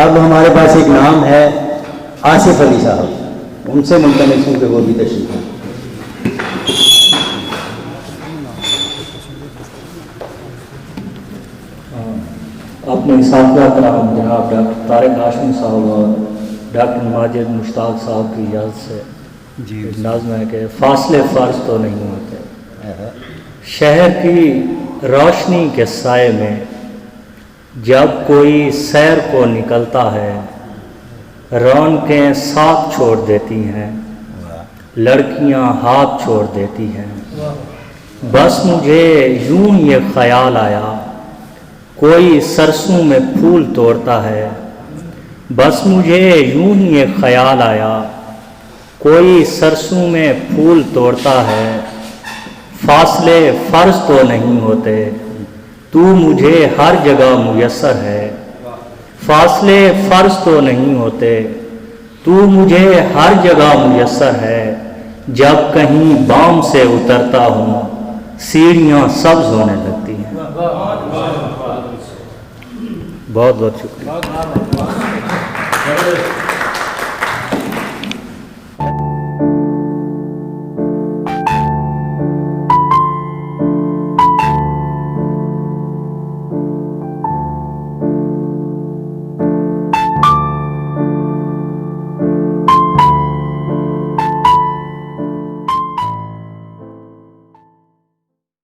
اب ہمارے پاس ایک نام ہے آصف علی صاحب, ان سے ملتمس ہوں کہ وہ بھی تشریف لائیں. اپنے اساتذہ کرام جناب ڈاکٹر طارق ہاشمی صاحب اور ڈاکٹر ماجد مشتاق صاحب کی اجازت سے نظم ہے کہ فاصلے فرض تو نہیں ہوتے. شہر کی روشنی کے سائے میں جب کوئی سیر کو نکلتا ہے, رونقیں ساتھ چھوڑ دیتی ہیں, لڑکیاں ہاتھ چھوڑ دیتی ہیں. بس مجھے یوں یہ خیال آیا کوئی سرسوں میں پھول توڑتا ہے. بس مجھے یوں ہی یہ خیال آیا کوئی سرسوں میں پھول توڑتا ہے. فاصلے فرض تو نہیں ہوتے, تو مجھے ہر جگہ میسر ہے. فاصلے فرض تو نہیں ہوتے, تو مجھے ہر جگہ میسر ہے. جب کہیں بام سے اترتا ہوں سیڑھیاں سبز ہونے لگتی ہیں. بہت بہت شکریہ.